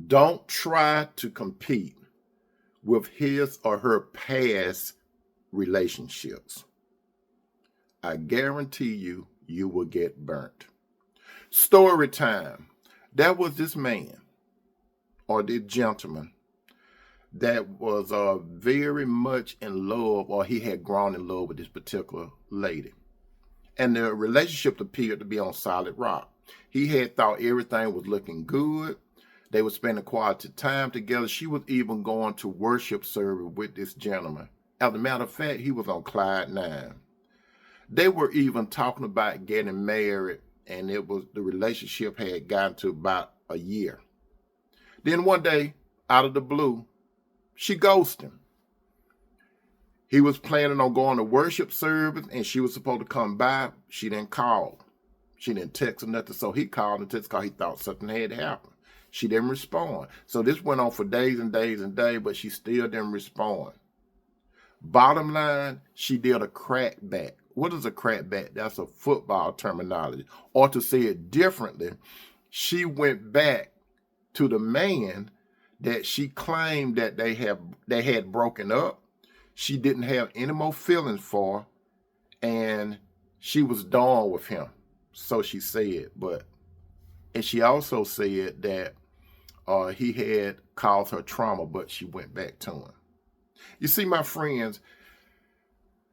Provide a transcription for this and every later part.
Don't try to compete with his or her past relationships. I guarantee you, you will get burnt. Story time. There was this man or this gentleman that was very much in love, or he had grown in love with this particular lady. And the relationship appeared to be on solid rock. He had thought everything was looking good. They were spending quality time together. She was even going to worship service with this gentleman. As a matter of fact, he was on Clyde 9. They were even talking about getting married, and the relationship had gotten to about a year. Then one day, out of the blue, she ghosted him. He was planning on going to worship service, and she was supposed to come by. She didn't call. She didn't text or nothing, so he called and texted because he thought something had happened. She didn't respond. So this went on for days and days and days, but she still didn't respond. Bottom line, she did a crackback. What is a crackback? That's a football terminology. Or to say it differently, she went back to the man that she claimed that they had broken up. She didn't have any more feelings for, and she was done with him. So she said, and she also said that he had caused her trauma, but she went back to him. You see, my friends,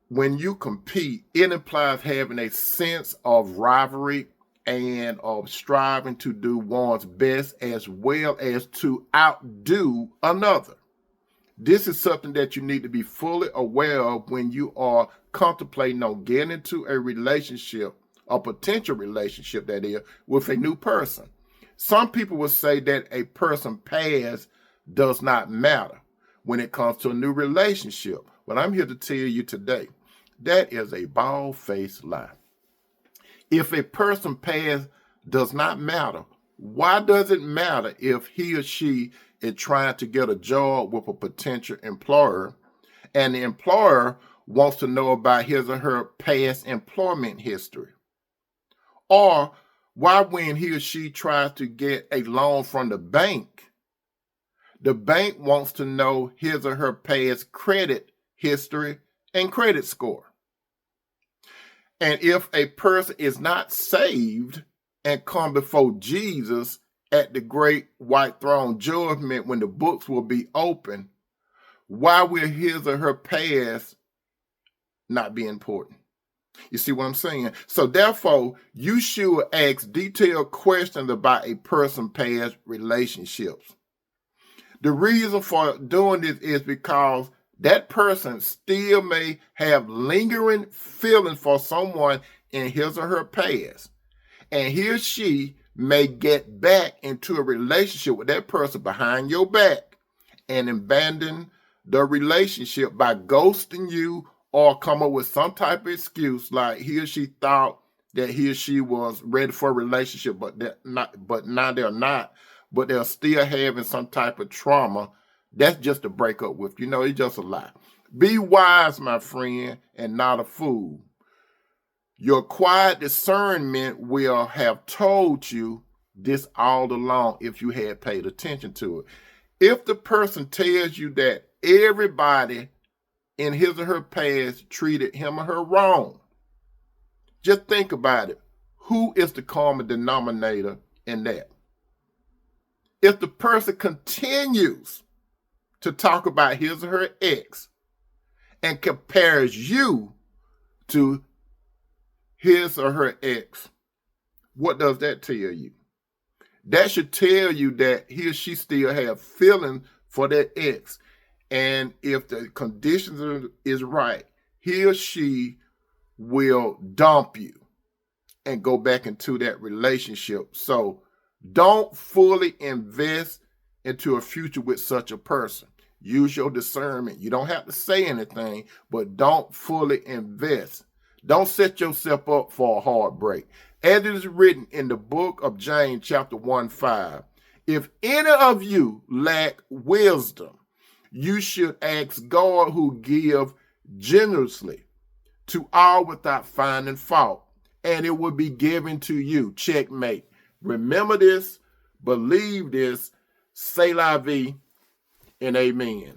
when you compete, it implies having a sense of rivalry and of striving to do one's best as well as to outdo another. This is something that you need to be fully aware of when you are contemplating on getting into a relationship, a potential relationship that is, with a new person. Some people will say that a person's past does not matter when it comes to a new relationship. But I'm here to tell you today, that is a bald-faced lie. If a person's past does not matter, why does it matter if he or she is trying to get a job with a potential employer and the employer wants to know about his or her past employment history? Or why, when he or she tries to get a loan from the bank wants to know his or her past credit history and credit score? And if a person is not saved and come before Jesus at the great white throne judgment when the books will be open, why will his or her past not be important? You see what I'm saying? So therefore, you should ask detailed questions about a person's past relationships. The reason for doing this is because that person still may have lingering feelings for someone in his or her past. And he or she may get back into a relationship with that person behind your back and abandon the relationship by ghosting you, or come up with some type of excuse like he or she thought that he or she was ready for a relationship, but now they're not, but they're still having some type of trauma. That's just a breakup with, it's just a lie. Be wise, my friend, and not a fool. Your quiet discernment will have told you this all along if you had paid attention to it. If the person tells you that everybody in his or her past treated him or her wrong, just think about it. Who is the common denominator in that? If the person continues to talk about his or her ex and compares you to his or her ex, what does that tell you? That should tell you that he or she still have feelings for that ex. And if the conditions is right, he or she will dump you and go back into that relationship. So don't fully invest into a future with such a person. Use your discernment. You don't have to say anything, but don't fully invest. Don't set yourself up for a heartbreak. As it is written in the book of James, chapter 1:5, if any of you lack wisdom, you should ask God, who give generously to all without finding fault, and it will be given to you. Checkmate. Remember this, believe this, Say la vie and amen.